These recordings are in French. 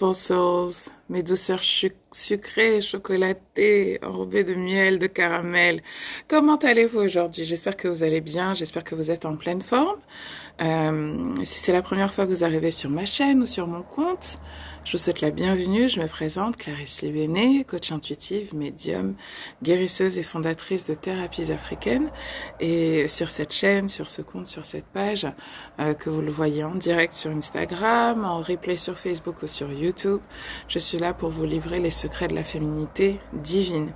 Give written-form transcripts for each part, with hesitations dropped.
Souls, mes douceurs sucrées, chocolatées, enrobées de miel, de caramel. Comment allez-vous aujourd'hui? J'espère que vous allez bien, j'espère que vous êtes en pleine forme. Si c'est la première fois que vous arrivez sur ma chaîne ou sur mon compte, je vous souhaite la bienvenue. Je me présente, Clarisse Libéné, coach intuitive, médium, guérisseuse et fondatrice de thérapies africaines. Et sur cette chaîne, sur ce compte, sur cette page, que vous le voyez en direct sur Instagram, en replay sur Facebook ou sur YouTube, je suis là pour vous livrer les secrets de la féminité divine.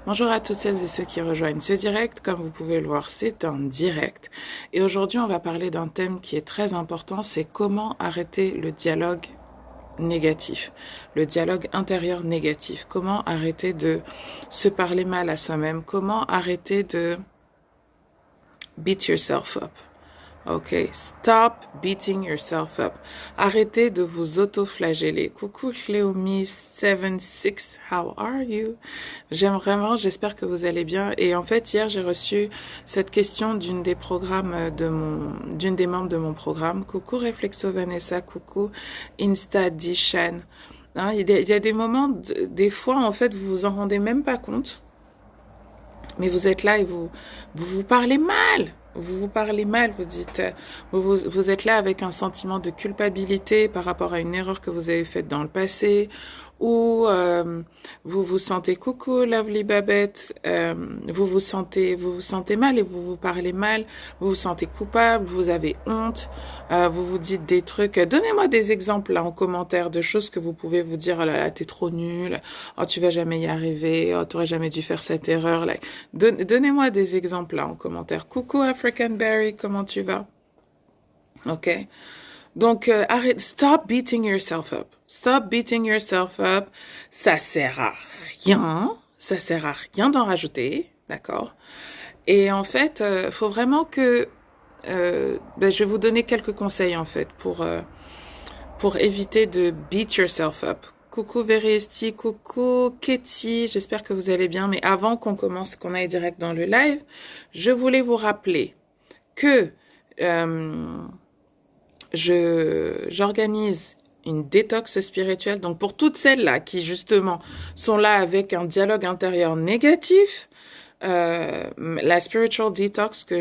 Bonjour à toutes celles et ceux qui rejoignent ce direct. Comme vous pouvez le voir, c'est un direct. Et aujourd'hui, on va parler d'un thème qui est très important, c'est comment arrêter le dialogue négatif, le dialogue intérieur négatif. Comment arrêter de se parler mal à soi-même? Comment arrêter de beat yourself up? Ok, stop beating yourself up. Arrêtez de vous auto-flageller. Coucou Cléomi76, how are you? J'espère que vous allez bien. Et en fait, hier, j'ai reçu cette question d'une des membres de mon programme. Coucou Reflexo Vanessa, coucou Insta Dishan. Hein, il y a des moments, des fois, en fait, vous vous en rendez même pas compte. Mais vous êtes là et vous parlez mal. Vous parlez mal, vous dites, vous êtes là avec un sentiment de culpabilité par rapport à une erreur que vous avez faite dans le passé, ou vous vous sentez coucou lovely Babette, vous vous sentez mal et vous parlez mal, vous vous sentez coupable, vous avez honte, vous vous dites des trucs. Donnez-moi des exemples là en commentaire de choses que vous pouvez vous dire. Oh là là, t'es trop nul, oh tu vas jamais y arriver, oh t'aurais jamais dû faire cette erreur là. Donnez-moi des exemples là en commentaire. Coucou African Berry, comment tu vas? Ok. Donc, arrête, stop beating yourself up. Stop beating yourself up. Ça sert à rien. Ça sert à rien d'en rajouter. D'accord? Et en fait, faut vraiment que, je vais vous donner quelques conseils, en fait, pour éviter de beat yourself up. Coucou Veriesti, coucou Katie, j'espère que vous allez bien. Mais avant qu'on aille direct dans le live, je voulais vous rappeler que, j'organise une détox spirituelle. Donc, pour toutes celles-là qui, justement, sont là avec un dialogue intérieur négatif, la spiritual detox que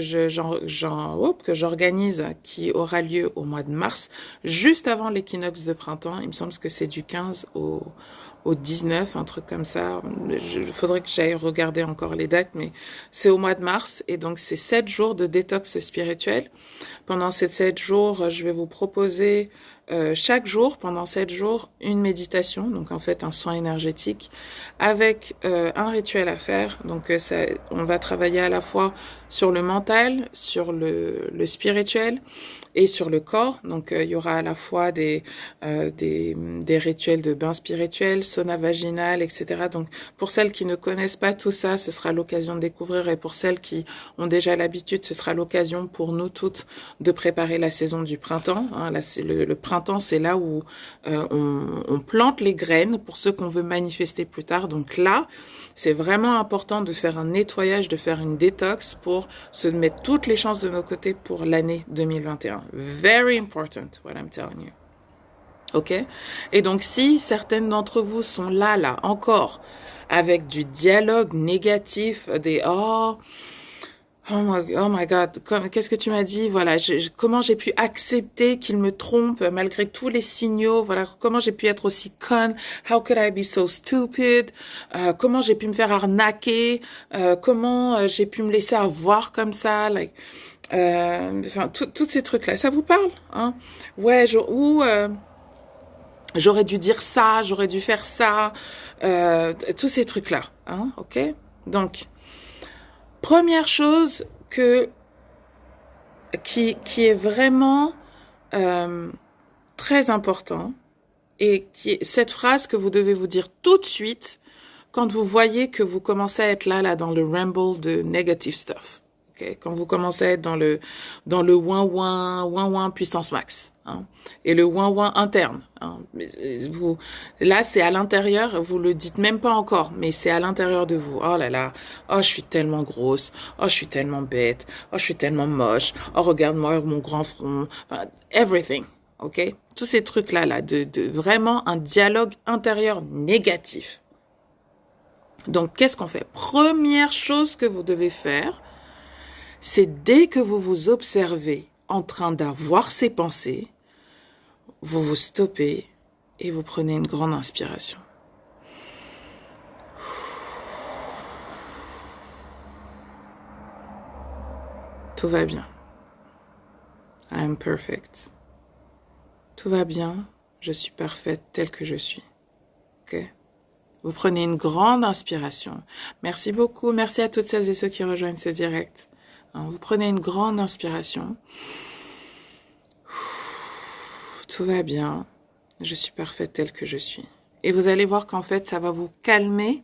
j'organise, qui aura lieu au mois de mars, juste avant l'équinoxe de printemps. Il me semble que c'est du 15 au 19, un truc comme ça. Il faudrait que j'aille regarder encore les dates, mais c'est au mois de mars. Et donc, c'est 7 jours de détox spirituel. Pendant ces 7 jours, je vais vous proposer chaque jour, pendant 7 jours, une méditation, donc en fait un soin énergétique, avec un rituel à faire. Donc on va travailler à la fois sur le mental, sur le spirituel et sur le corps. Donc il y aura à la fois des rituels de bain spirituel, sauna vaginal, etc. Donc pour celles qui ne connaissent pas tout ça, ce sera l'occasion de découvrir, et pour celles qui ont déjà l'habitude, ce sera l'occasion pour nous toutes de préparer la saison du printemps. Hein. Là, c'est le printemps, c'est là où on plante les graines pour ceux qu'on veut manifester plus tard. Donc là, c'est vraiment important de faire un nettoyage, de faire une détox pour se mettre toutes les chances de nos côtés pour l'année 2021. Very important, what I'm telling you. Ok? Et donc, si certaines d'entre vous sont là, encore, avec du dialogue négatif, Oh my God, qu'est-ce que tu m'as dit? Voilà, comment j'ai pu accepter qu'il me trompe malgré tous les signaux? Voilà, comment j'ai pu être aussi conne? How could I be so stupid? Comment j'ai pu me faire arnaquer? Comment j'ai pu me laisser avoir comme ça? Like, tous ces trucs-là, ça vous parle? Hein? Ouais, j'aurais dû dire ça, j'aurais dû faire ça, tous ces trucs-là, hein? Ok? Donc, première chose qui est vraiment très important, et qui est cette phrase que vous devez vous dire tout de suite quand vous voyez que vous commencez à être là dans le ramble de negative stuff. Okay? Quand vous commencez à être dans le ouin puissance max. Hein, et le ouin interne. Hein. Là, c'est à l'intérieur, vous le dites même pas encore, mais c'est à l'intérieur de vous. Oh là là, oh je suis tellement grosse, oh je suis tellement bête, oh je suis tellement moche, oh regarde-moi mon grand front, enfin, everything. ok? Tous ces trucs-là, de vraiment un dialogue intérieur négatif. Donc, qu'est-ce qu'on fait? Première chose que vous devez faire, c'est dès que vous vous observez en train d'avoir ces pensées, vous vous stoppez et vous prenez une grande inspiration. Tout va bien. I am perfect. Tout va bien. Je suis parfaite telle que je suis. Ok? Vous prenez une grande inspiration. Merci beaucoup. Merci à toutes celles et ceux qui rejoignent ce direct. Vous prenez une grande inspiration. Tout va bien. Je suis parfaite telle que je suis. Et vous allez voir qu'en fait, ça va vous calmer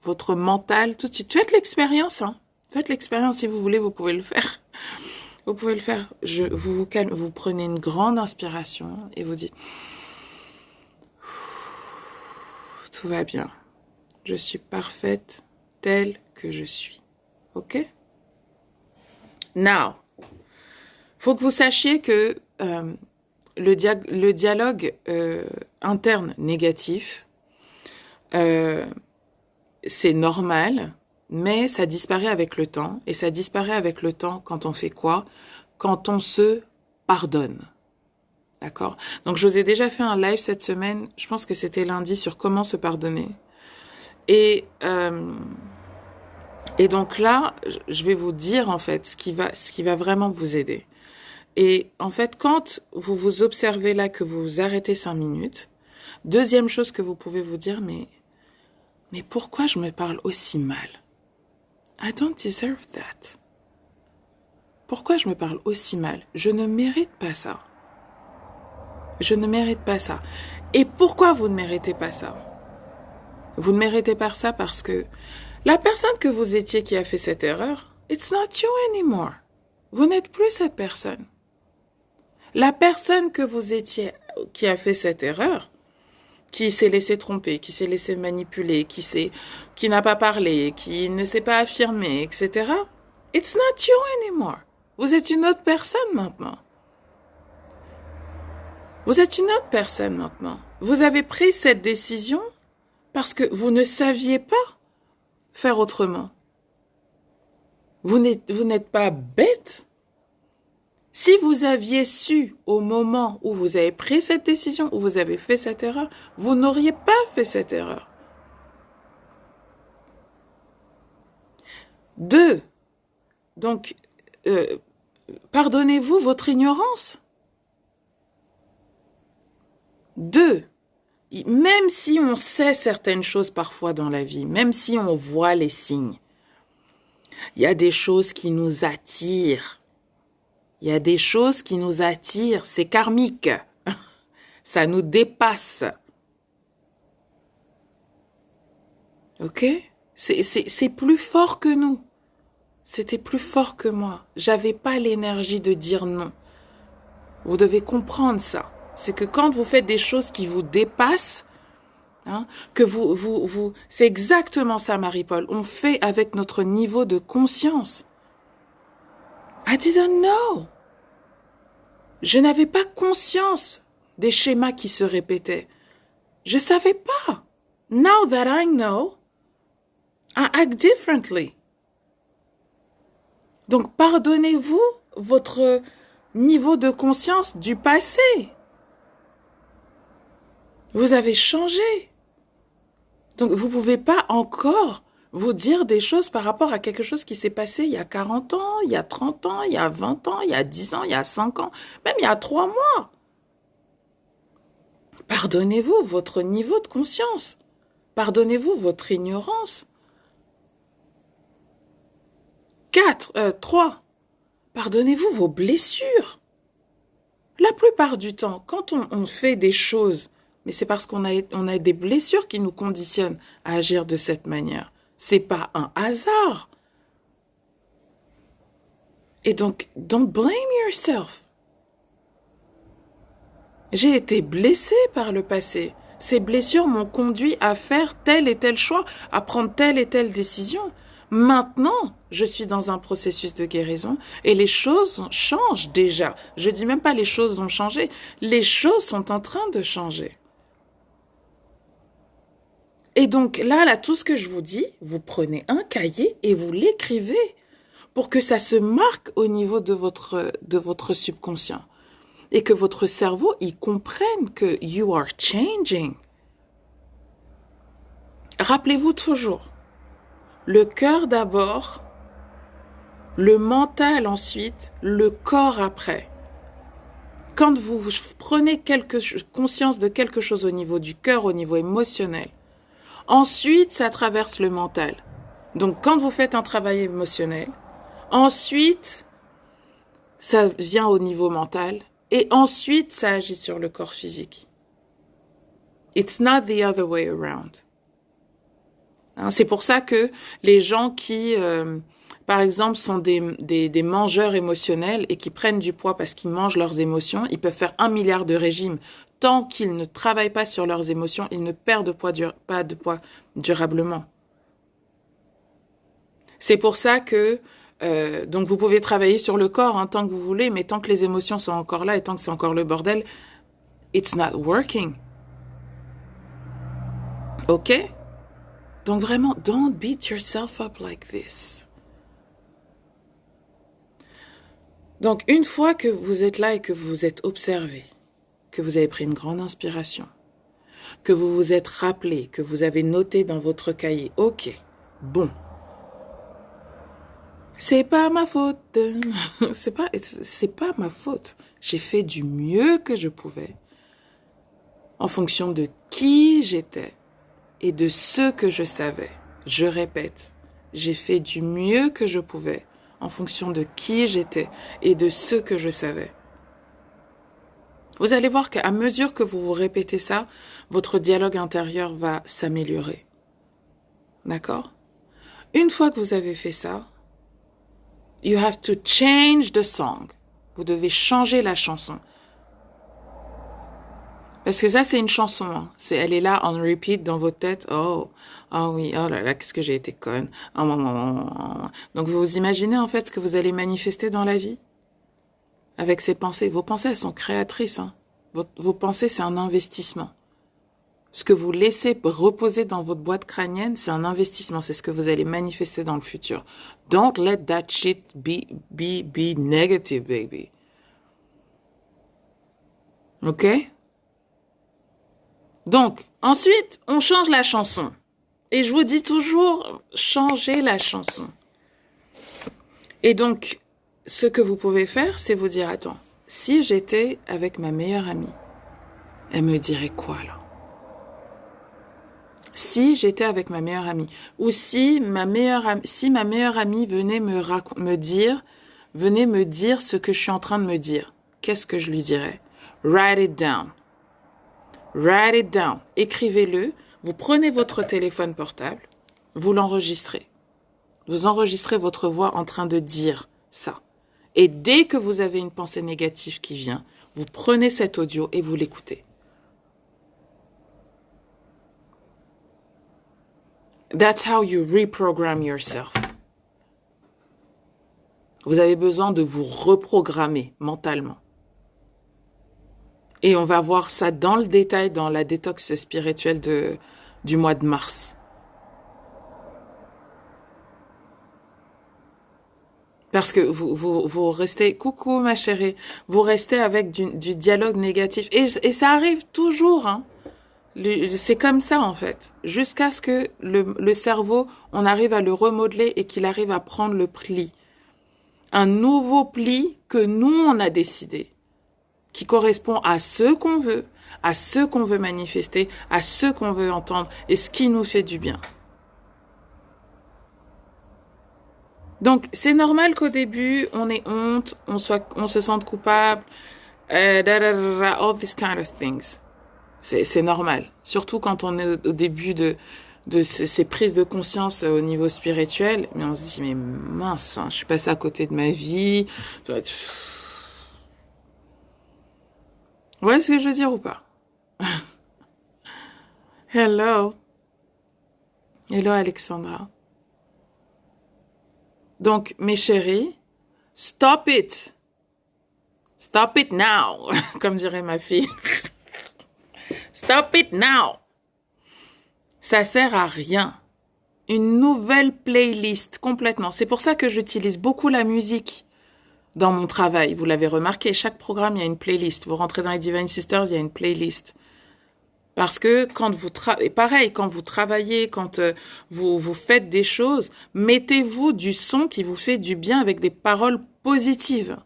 votre mental tout de suite. Faites l'expérience, hein. Faites l'expérience si vous voulez, vous pouvez le faire. Vous pouvez le faire. Vous vous calmez, vous prenez une grande inspiration et vous dites tout va bien. Je suis parfaite telle que je suis. Ok? Now, faut que vous sachiez que le dialogue interne négatif, c'est normal, mais ça disparaît avec le temps. Et ça disparaît avec le temps quand on fait quoi? Quand on se pardonne. D'accord? Donc, je vous ai déjà fait un live cette semaine, je pense que c'était lundi, sur comment se pardonner. Et donc là, je vais vous dire en fait ce qui va vraiment vous aider. Et en fait, quand vous vous observez là, que vous vous arrêtez 5 minutes, deuxième chose que vous pouvez vous dire, mais pourquoi je me parle aussi mal? I don't deserve that. Pourquoi je me parle aussi mal? Je ne mérite pas ça. Je ne mérite pas ça. Et pourquoi vous ne méritez pas ça? Vous ne méritez pas ça parce que la personne que vous étiez qui a fait cette erreur, it's not you anymore. Vous n'êtes plus cette personne. La personne que vous étiez qui a fait cette erreur, qui s'est laissé tromper, qui s'est laissé manipuler, qui n'a pas parlé, qui ne s'est pas affirmé, etc. It's not you anymore. Vous êtes une autre personne maintenant. Vous êtes une autre personne maintenant. Vous avez pris cette décision parce que vous ne saviez pas faire autrement. Vous n'êtes pas bête. Si vous aviez su au moment où vous avez pris cette décision, où vous avez fait cette erreur, vous n'auriez pas fait cette erreur. 2. Donc, pardonnez-vous votre ignorance. 2. Même si on sait certaines choses parfois dans la vie, même si on voit les signes, il y a des choses qui nous attirent. Il y a des choses qui nous attirent, c'est karmique. Ça nous dépasse. Ok? C'est plus fort que nous. C'était plus fort que moi. J'avais pas l'énergie de dire non. Vous devez comprendre ça. C'est que quand vous faites des choses qui vous dépassent, hein, que c'est exactement ça, Marie-Paul. On fait avec notre niveau de conscience. I didn't know. Je n'avais pas conscience des schémas qui se répétaient. Je savais pas. Now that I know, I act differently. Donc, pardonnez-vous votre niveau de conscience du passé. Vous avez changé. Donc, vous pouvez pas encore vous dire des choses par rapport à quelque chose qui s'est passé il y a 40 ans, il y a 30 ans, il y a 20 ans, il y a 10 ans, il y a 5 ans, même il y a 3 mois. Pardonnez-vous votre niveau de conscience. Pardonnez-vous votre ignorance. 3. Pardonnez-vous vos blessures. La plupart du temps, quand on fait des choses, mais c'est parce qu'on a des blessures qui nous conditionnent à agir de cette manière. C'est pas un hasard. Et donc, don't blame yourself. J'ai été blessée par le passé. Ces blessures m'ont conduit à faire tel et tel choix, à prendre telle et telle décision. Maintenant, je suis dans un processus de guérison et les choses changent déjà. Je dis même pas les choses ont changé, les choses sont en train de changer. Et donc là, tout ce que je vous dis, vous prenez un cahier et vous l'écrivez pour que ça se marque au niveau de votre subconscient et que votre cerveau y comprenne que you are changing. Rappelez-vous toujours, le cœur d'abord, le mental ensuite, le corps après. Quand vous prenez conscience de quelque chose au niveau du cœur, au niveau émotionnel, ensuite ça traverse le mental. Donc quand vous faites un travail émotionnel, ensuite ça vient au niveau mental et ensuite ça agit sur le corps physique. It's not the other way around. C'est pour ça que les gens qui, par exemple, sont des mangeurs émotionnels et qui prennent du poids parce qu'ils mangent leurs émotions, ils peuvent faire 1 milliard de régimes. Tant qu'ils ne travaillent pas sur leurs émotions, ils ne perdent pas de poids durablement. C'est pour ça que donc vous pouvez travailler sur le corps tant que vous voulez, mais tant que les émotions sont encore là et tant que c'est encore le bordel, it's not working. Ok? Donc vraiment, don't beat yourself up like this. Donc une fois que vous êtes là et que vous vous êtes observé, que vous avez pris une grande inspiration, que vous vous êtes rappelé, que vous avez noté dans votre cahier, ok, bon, c'est pas ma faute, c'est pas ma faute. J'ai fait du mieux que je pouvais en fonction de qui j'étais et de ce que je savais. Je répète, j'ai fait du mieux que je pouvais en fonction de qui j'étais et de ce que je savais. Vous allez voir qu'à mesure que vous vous répétez ça, votre dialogue intérieur va s'améliorer. D'accord? Une fois que vous avez fait ça, you have to change the song. Vous devez changer la chanson. Parce que ça, c'est une chanson. Elle est là en repeat dans votre tête. Oh oui, oh là là, qu'est-ce que j'ai été conne. Donc vous vous imaginez en fait ce que vous allez manifester dans la vie avec ces pensées. Vos pensées, elles sont créatrices. Vos pensées, c'est un investissement. Ce que vous laissez reposer dans votre boîte crânienne, c'est un investissement. C'est ce que vous allez manifester dans le futur. Don't let that shit be negative, baby. Ok? Donc, ensuite, on change la chanson. Et je vous dis toujours, changez la chanson. Et donc, ce que vous pouvez faire, c'est vous dire, attends, si j'étais avec ma meilleure amie, elle me dirait quoi, là? Si j'étais avec ma meilleure amie, ou si ma meilleure amie venait me dire ce que je suis en train de me dire, qu'est-ce que je lui dirais? Write it down. Write it down. Écrivez-le. Vous prenez votre téléphone portable, vous l'enregistrez. Vous enregistrez votre voix en train de dire ça. Et dès que vous avez une pensée négative qui vient, vous prenez cet audio et vous l'écoutez. That's how you reprogram yourself. Vous avez besoin de vous reprogrammer mentalement. Et on va voir ça dans le détail dans la détox spirituelle du mois de mars. Parce que vous restez, coucou ma chérie, vous restez avec du dialogue négatif. Et ça arrive toujours, c'est comme ça en fait. Jusqu'à ce que le cerveau, on arrive à le remodeler et qu'il arrive à prendre le pli. Un nouveau pli que nous, on a décidé. Qui correspond à ce qu'on veut manifester, à ce qu'on veut entendre et ce qui nous fait du bien. Donc, c'est normal qu'au début, on ait honte, on se sente coupable, all these kind of things. C'est normal. Surtout quand on est au début de ces prises de conscience au niveau spirituel, mais on se dit, mais mince, je suis passée à côté de ma vie. Vous voyez ce que je veux dire ou pas? Hello. Hello Alexandra. Donc, mes chéris, stop it. Stop it now, comme dirait ma fille. Stop it now. Ça sert à rien. Une nouvelle playlist complètement. C'est pour ça que j'utilise beaucoup la musique dans mon travail. Vous l'avez remarqué, chaque programme, il y a une playlist. Vous rentrez dans les Divine Sisters, il y a une playlist. Parce que quand vous pareil, quand vous travaillez, quand vous faites des choses, mettez-vous du son qui vous fait du bien avec des paroles positives.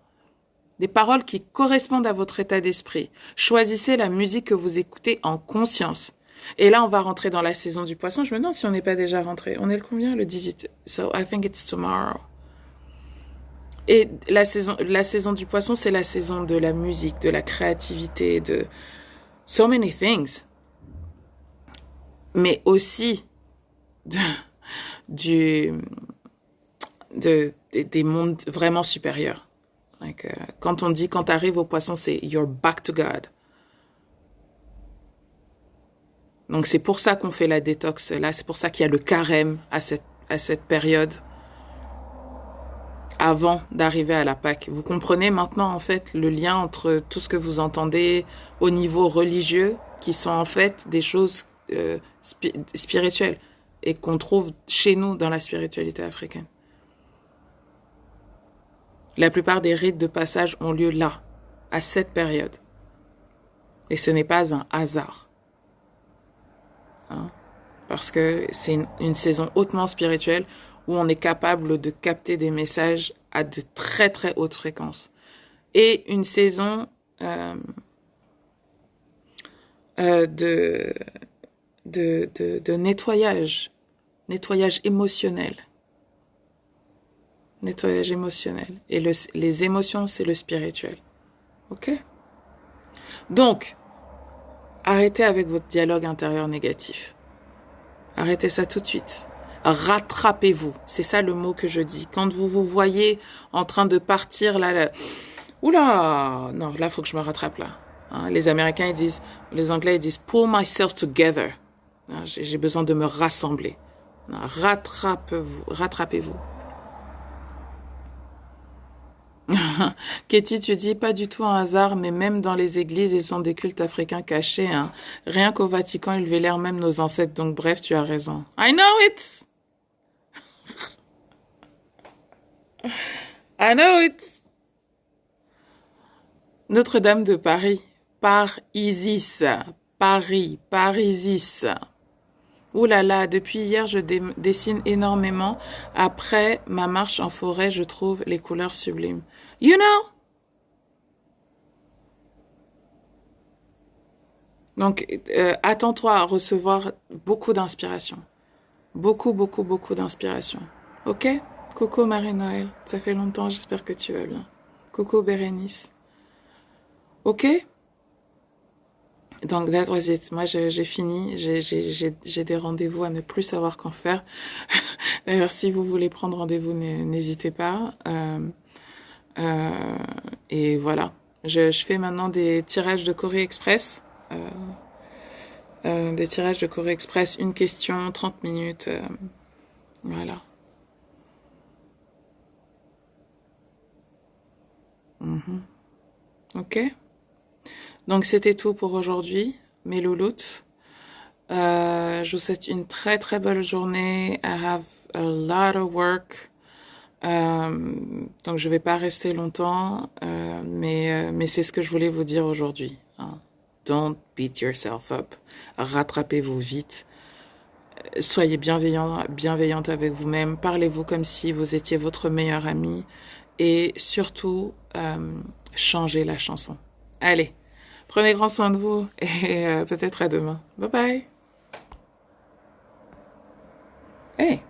Des paroles qui correspondent à votre état d'esprit. Choisissez la musique que vous écoutez en conscience. Et là, on va rentrer dans la saison du poisson. Je me demande si on n'est pas déjà rentré. On est le combien? Le 18. So, I think it's tomorrow. Et la saison du poisson, c'est la saison de la musique, de la créativité, de so many things. Mais aussi des mondes vraiment supérieurs. Like, quand t'arrives au poisson, c'est you're back to God. Donc c'est pour ça qu'on fait la détox là, c'est pour ça qu'il y a le carême à cette période avant d'arriver à la Pâque. Vous comprenez maintenant en fait le lien entre tout ce que vous entendez au niveau religieux, qui sont en fait des choses spirituelles et qu'on trouve chez nous dans la spiritualité africaine. La plupart des rites de passage ont lieu là, à cette période. Et ce n'est pas un hasard. Hein? Parce que c'est une saison hautement spirituelle où on est capable de capter des messages à de très très hautes fréquences. Et une saison de nettoyage émotionnel. Nettoyage émotionnel. Et les émotions, c'est le spirituel. Ok? Donc, arrêtez avec votre dialogue intérieur négatif. Arrêtez ça tout de suite. Rattrapez-vous. C'est ça le mot que je dis. Quand vous vous voyez en train de partir là, oula, non, là, faut que je me rattrape là. Hein, les Américains, les Anglais, ils disent pull myself together. Hein, j'ai besoin de me rassembler. Non, rattrapez-vous. Katie, tu dis pas du tout un hasard, mais même dans les églises, ils sont des cultes africains cachés. Hein. Rien qu'au Vatican, ils vénèrent même nos ancêtres. Donc bref, tu as raison. I know it. I know it. Notre-Dame de Paris, Par-Isis, Paris, Parisis. Ouh là là, depuis hier, je dessine énormément. Après ma marche en forêt, je trouve les couleurs sublimes. You know? Donc, attends-toi à recevoir beaucoup d'inspiration. Beaucoup d'inspiration. Ok? Coucou Marie-Noël, ça fait longtemps, j'espère que tu vas bien. Coucou Bérénice. Ok? Donc, that was it. Moi, j'ai fini. J'ai des rendez-vous à ne plus savoir qu'en faire. D'ailleurs, si vous voulez prendre rendez-vous, n'hésitez pas. Et voilà. Je fais maintenant des tirages de Corée Express. Des tirages de Corée Express. Une question, 30 minutes. Voilà. Ok? Donc, c'était tout pour aujourd'hui, mes louloutes. Je vous souhaite une très très belle journée. I have a lot of work. Donc, je vais pas rester longtemps, mais c'est ce que je voulais vous dire aujourd'hui. Hein. Don't beat yourself up. Rattrapez-vous vite. Soyez bienveillante avec vous-même. Parlez-vous comme si vous étiez votre meilleur ami. Et surtout, changez la chanson. Allez. Prenez grand soin de vous et peut-être à demain. Bye bye. Hey.